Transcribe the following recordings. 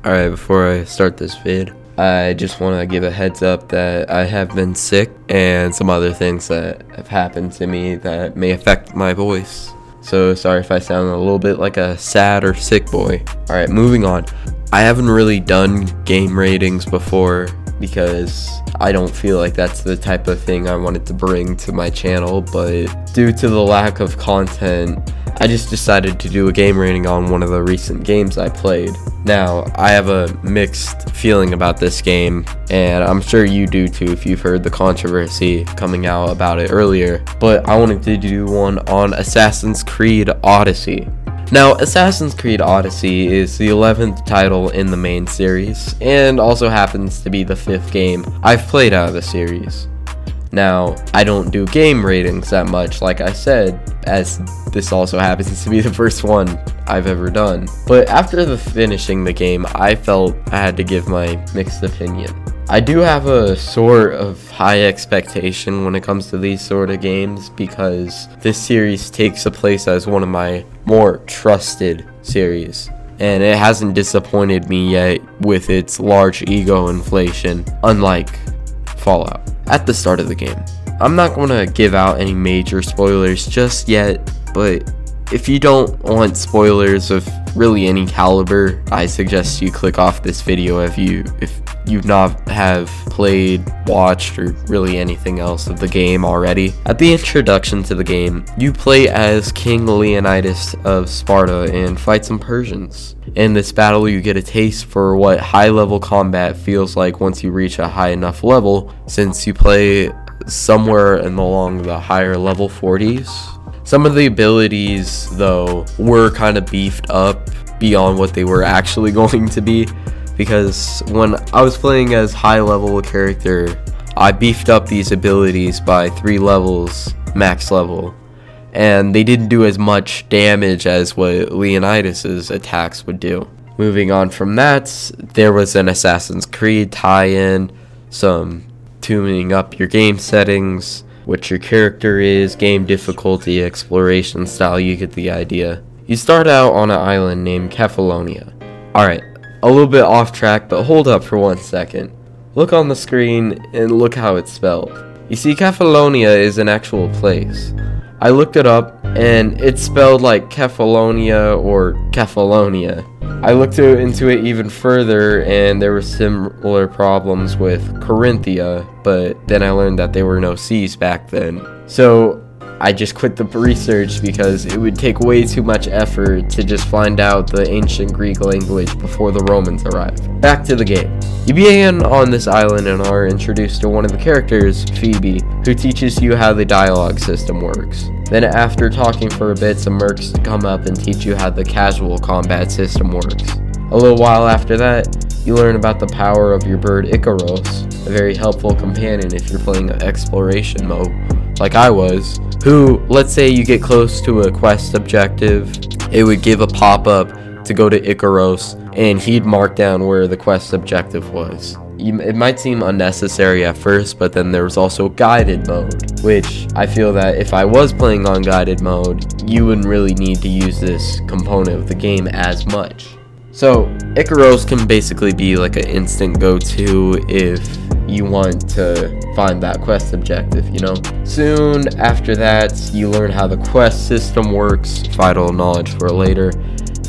Alright, before I start this vid, I just want to give a heads up that I have been sick and some other things that have happened to me that may affect my voice. So sorry if I sound a little bit like a sad or sick boy. Alright, moving on. I haven't really done game ratings before because I don't feel like that's the type of thing I wanted to bring to my channel, but due to the lack of content, I just decided to do a game rating on one of the recent games I played. Now, I have a mixed feeling about this game, and I'm sure you do too if you've heard the controversy coming out about it earlier, but I wanted to do one on Assassin's Creed Odyssey. Now, Assassin's Creed Odyssey is the 11th title in the main series, and also happens to be the 5th game I've played out of the series. Now, I don't do game ratings that much, like I said, as this also happens to be the first one I've ever done. But after finishing the game, I felt I had to give my mixed opinion. I do have a sort of high expectation when it comes to these sort of games because this series takes a place as one of my more trusted series. And it hasn't disappointed me yet with its large ego inflation, unlike Fallout. At the start of the game, I'm not going to give out any major spoilers just yet, but if you don't want spoilers of really any caliber, I suggest you click off this video if you not have played, watched, or really anything else of the game already. At the introduction to the game, you play as King Leonidas of Sparta and fight some Persians. In this battle, you get a taste for what high-level combat feels like once you reach a high enough level, since you play somewhere along the higher level 40s. Some of the abilities, though, were kind of beefed up beyond what they were actually going to be, because when I was playing as high-level character, I beefed up these abilities by 3 levels, max level, and they didn't do as much damage as what Leonidas's attacks would do. Moving on from that, there was an Assassin's Creed tie-in, some tuning up your game settings, what your character is, game difficulty, exploration style, you get the idea. You start out on an island named Kefalonia. Alright, a little bit off track, but hold up for 1 second. Look on the screen and look how it's spelled. You see, Kefalonia is an actual place. I looked it up and it's spelled like Kefalonia or Kefalonia. I looked into it even further and there were similar problems with Corinthia, but then I learned that there were no C's back then. So I just quit the research because it would take way too much effort to just find out the ancient Greek language before the Romans arrived. Back to the game. You begin on this island and are introduced to one of the characters, Phoebe, who teaches you how the dialogue system works. Then after talking for a bit, some mercs come up and teach you how the casual combat system works. A little while after that, you learn about the power of your bird Icaros, a very helpful companion if you're playing an exploration mode, like I was, who, let's say you get close to a quest objective, it would give a pop-up to go to Icaros, and he'd mark down where the quest objective was. It might seem unnecessary at first, but then there was also guided mode, which I feel that if I was playing on guided mode, you wouldn't really need to use this component of the game as much. So Icaros can basically be like an instant go-to if you want to find that quest objective, you know. Soon after that, you learn how the quest system works, vital knowledge for later,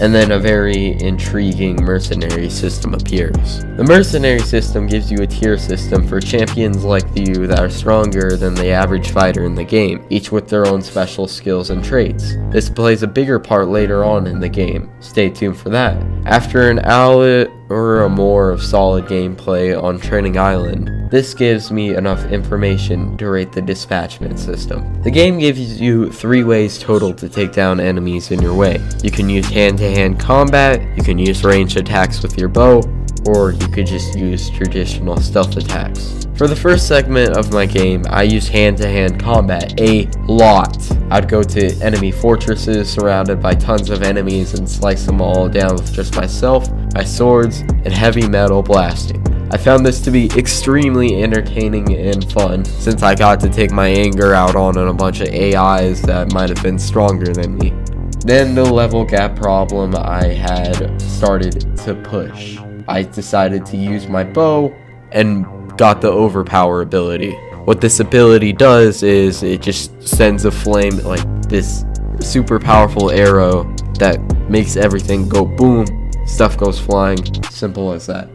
and then a very intriguing mercenary system appears. The mercenary system gives you a tier system for champions like you that are stronger than the average fighter in the game, each with their own special skills and traits. This plays a bigger part later on in the game. Stay tuned for that. After an hour or more of solid gameplay on Training Island, this gives me enough information to rate the dispatchment system. The game gives you 3 ways total to take down enemies in your way. You can use hand-to-hand combat, you can use ranged attacks with your bow, or you could just use traditional stealth attacks. For the first segment of my game, I used hand-to-hand combat a lot. I'd go to enemy fortresses surrounded by tons of enemies and slice them all down with just myself, my swords, and heavy metal blasting. I found this to be extremely entertaining and fun, since I got to take my anger out on a bunch of AIs that might have been stronger than me. Then the level gap problem I had started to push. I decided to use my bow and got the overpower ability. What this ability does is it just sends a flame, like this super powerful arrow that makes everything go boom, stuff goes flying, simple as that.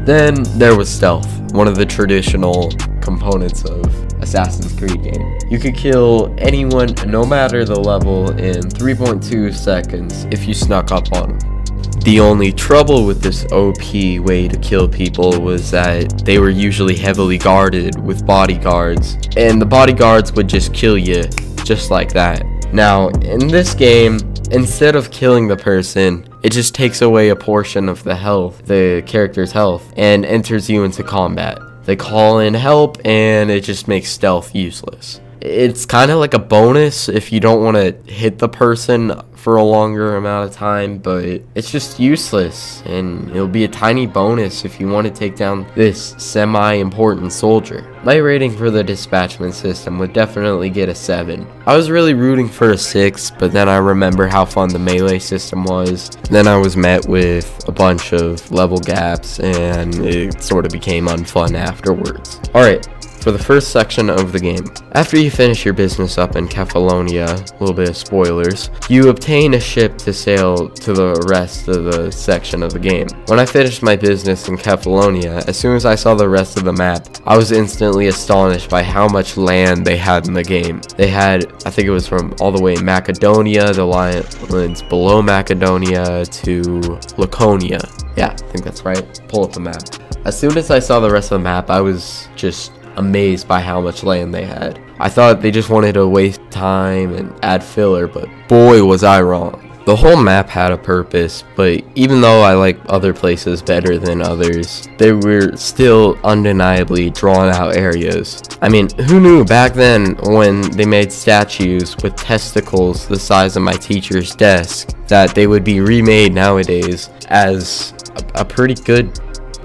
Then there was stealth, one of the traditional components of Assassin's Creed game. You could kill anyone, no matter the level, in 3.2 seconds if you snuck up on them. The only trouble with this OP way to kill people was that they were usually heavily guarded with bodyguards, and the bodyguards would just kill you just like that. Now, in this game, instead of killing the person, it just takes away a portion of the character's health, and enters you into combat. They call in help, and it just makes stealth useless. It's kind of like a bonus if you don't want to hit the person for a longer amount of time, but it's just useless, and it'll be a tiny bonus if you want to take down this semi-important soldier. My rating for the dispatchment system would definitely get a 7. I was really rooting for a 6, but then I remember how fun the melee system was. Then I was met with a bunch of level gaps, and it sort of became unfun afterwards. Alright. For the first section of the game, after you finish your business up in Kefalonia, a little bit of spoilers, you obtain a ship to sail to the rest of the section of the game. When I finished my business in Kefalonia, as soon as I saw the rest of the map, I was instantly astonished by how much land they had in the game. They had, I think it was from all the way Macedonia, the islands below Macedonia, to Laconia. Yeah, I think that's right. Pull up the map. As soon as I saw the rest of the map, I was just amazed by how much land they had. I thought they just wanted to waste time and add filler, but boy was I wrong. The whole map had a purpose, but even though I like other places better than others, they were still undeniably drawn out areas. I mean, who knew back then when they made statues with testicles the size of my teacher's desk that they would be remade nowadays as a pretty good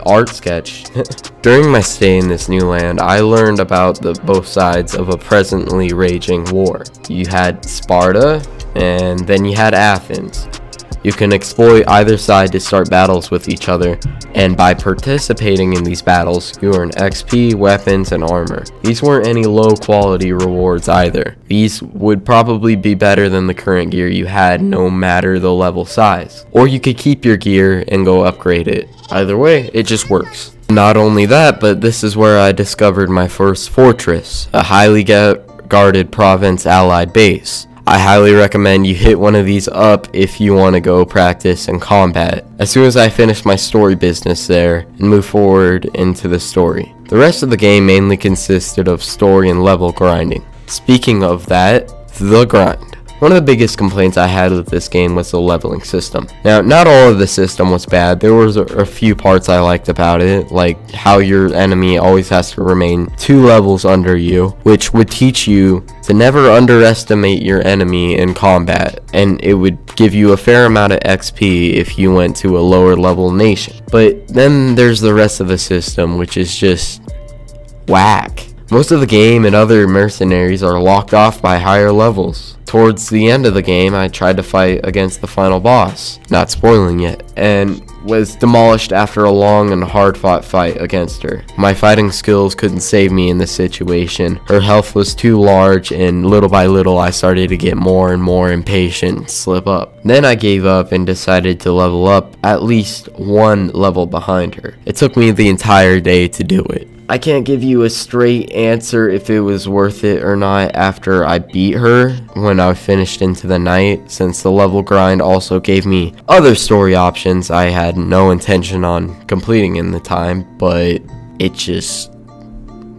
art sketch. During my stay in this new land, I learned about both sides of a presently raging war. You had Sparta, and then you had Athens. You can exploit either side to start battles with each other, and by participating in these battles, you earn XP, weapons, and armor. These weren't any low quality rewards either. These would probably be better than the current gear you had no matter the level size. Or you could keep your gear and go upgrade it. Either way, it just works. Not only that, but this is where I discovered my first fortress, a highly guarded province allied base. I highly recommend you hit one of these up if you want to go practice in combat. As soon as I finish my story business there and move forward into the story. The rest of the game mainly consisted of story and level grinding. Speaking of that, the grind. One of the biggest complaints I had with this game was the leveling system. Now, not all of the system was bad. There was a few parts I liked about it, like how your enemy always has to remain 2 levels under you, which would teach you to never underestimate your enemy in combat, and it would give you a fair amount of XP if you went to a lower level nation. But then there's the rest of the system, which is just whack. Most of the game and other mercenaries are locked off by higher levels. Towards the end of the game, I tried to fight against the final boss, not spoiling yet, and was demolished after a long and hard-fought fight against her. My fighting skills couldn't save me in this situation. Her health was too large, and little by little I started to get more and more impatient and slip up. Then I gave up and decided to level up at least 1 level behind her. It took me the entire day to do it. I can't give you a straight answer if it was worth it or not after I beat her when I finished into the night, since the level grind also gave me other story options I had no intention on completing in the time, but it just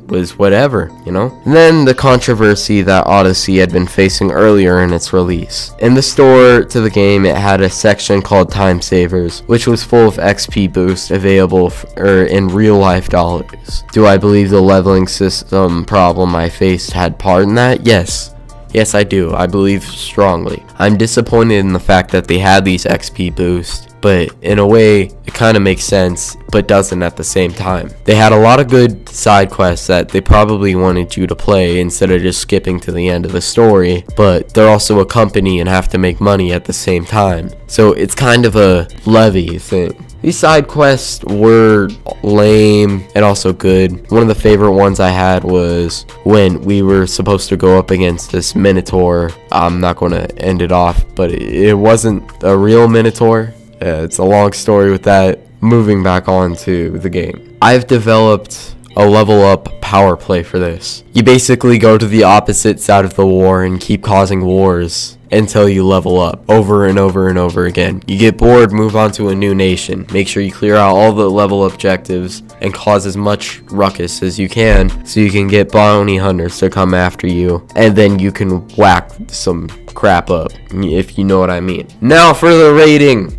was whatever, you know? And then the controversy that Odyssey had been facing earlier in its release. In the store to the game, it had a section called Time Savers, which was full of XP boosts available in real life dollars. Do I believe the leveling system problem I faced had part in that? Yes. Yes, I do. I believe strongly. I'm disappointed in the fact that they had these XP boosts, but in a way, it kind of makes sense, but doesn't at the same time. They had a lot of good side quests that they probably wanted you to play instead of just skipping to the end of the story, but they're also a company and have to make money at the same time. So it's kind of a levy thing. These side quests were lame and also good. One of the favorite ones I had was when we were supposed to go up against this Minotaur. I'm not going to end it off, but it wasn't a real Minotaur. It's a long story with that. Moving back on to the game, I've developed a level up power play for this. You basically go to the opposite side of the war and keep causing wars until you level up over and over and over again. You get bored, move on to a new nation. Make sure you clear out all the level objectives and cause as much ruckus as you can so you can get bounty hunters to come after you, and then you can whack some crap up, if you know what I mean. Now for the rating.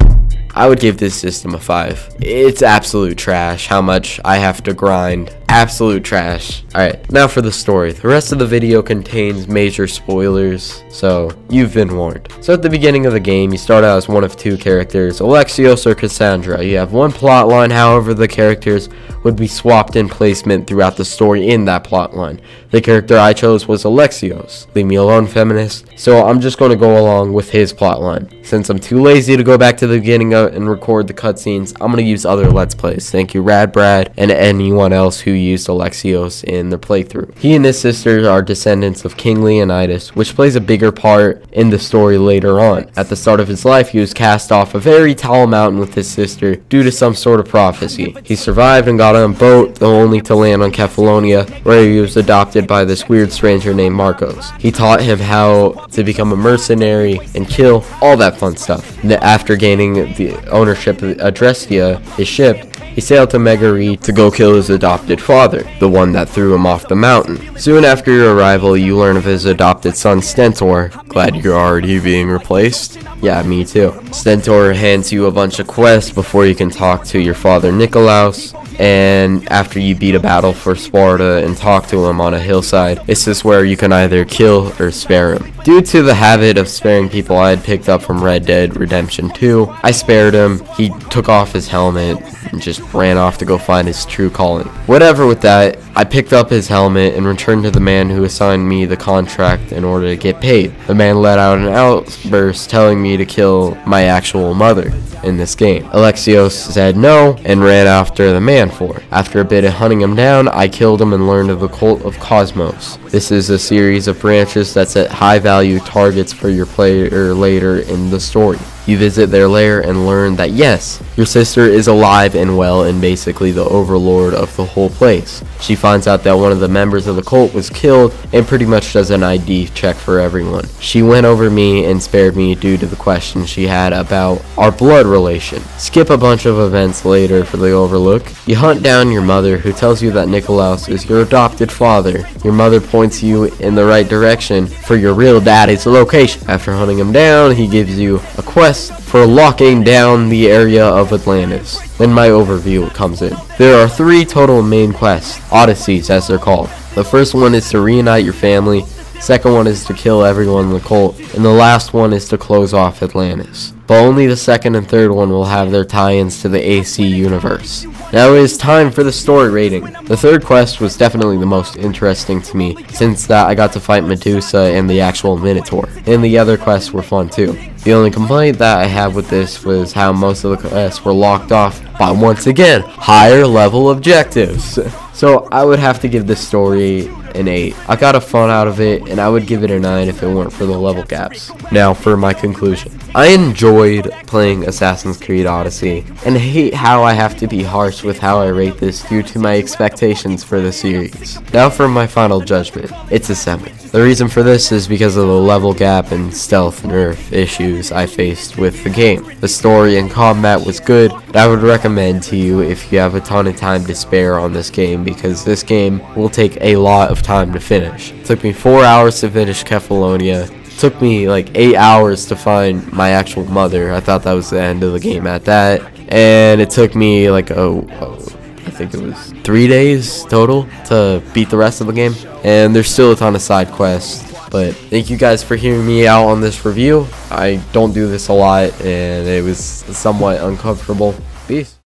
I would give this system a 5. It's absolute trash how much I have to grind. Absolute trash. Alright, now for the story. The rest of the video contains major spoilers, so you've been warned. So at the beginning of the game, you start out as one of two characters, Alexios or Cassandra. You have one plot line, however the characters would be swapped in placement throughout the story in that plot line. The character I chose was Alexios. Leave me alone, feminist. So I'm just going to go along with his plot line. Since I'm too lazy to go back to the beginning and record the cutscenes, I'm going to use other Let's Plays. Thank you, Rad Brad, and anyone else who used Alexios in their playthrough. He and his sister are descendants of King Leonidas, which plays a bigger part in the story later on. At the start of his life, he was cast off a very tall mountain with his sister due to some sort of prophecy. He survived and got on a boat, though only to land on Kephallonia, where he was adopted by this weird stranger named Marcos. He taught him how to become a mercenary and kill, all that fun stuff. After gaining the ownership of Adrestia, his ship, he sailed to Megari to go kill his adopted father, the one that threw him off the mountain. Soon after your arrival, you learn of his adopted son Stentor. Glad you're already being replaced. Yeah, me too. Stentor hands you a bunch of quests before you can talk to your father Nikolaos. And after you beat a battle for Sparta and talk to him on a hillside, this is where you can either kill or spare him. Due to the habit of sparing people I had picked up from Red Dead Redemption 2, I spared him. He took off his helmet and just ran off to go find his true calling. Whatever with that, I picked up his helmet and returned to the man who assigned me the contract in order to get paid. The man let out an outburst telling me to kill my actual mother in this game. Alexios said no and ran after the man for it. After a bit of hunting him down, I killed him and learned of the cult of Cosmos. This is a series of branches that set high value targets for your player later in the story. You visit their lair and learn that yes, your sister is alive and well and basically the overlord of the whole place. She finds out that one of the members of the cult was killed and pretty much does an ID check for everyone. She went over me and spared me due to the question she had about our blood relation. Skip a bunch of events later for the overlook. You hunt down your mother, who tells you that Nikolaos is your adopted father. Your mother points you in the right direction for your real daddy's location. After hunting him down, he gives you a quest for locking down the area of Atlantis. Then my overview comes in. There are 3 total main quests, Odysseys as they're called. The first one is to reunite your family, second one is to kill everyone in the cult, and the last one is to close off Atlantis. But only the second and third one will have their tie-ins to the AC universe. Now it is time for the story rating. The third quest was definitely the most interesting to me, since that I got to fight Medusa and the actual Minotaur, and the other quests were fun too. The only complaint that I have with this was how most of the quests were locked off by, once again, higher level objectives. So I would have to give this story an 8. I got a fun out of it, and I would give it a 9 if it weren't for the level gaps. Now for my conclusion. I enjoyed playing Assassin's Creed Odyssey, and hate how I have to be harsh with how I rate this due to my expectations for the series. Now for my final judgment. It's a 7. The reason for this is because of the level gap and stealth nerf issues I faced with the game. The story and combat was good, and I would recommend to you if you have a ton of time to spare on this game, because this game will take a lot of time to finish. It took me 4 hours to finish Kephallonia. It took me like 8 hours to find my actual mother. I thought that was the end of the game at that. And it took me like I think it was 3 days total to beat the rest of the game. And there's still a ton of side quests. But thank you guys for hearing me out on this review. I don't do this a lot, and it was somewhat uncomfortable. Peace.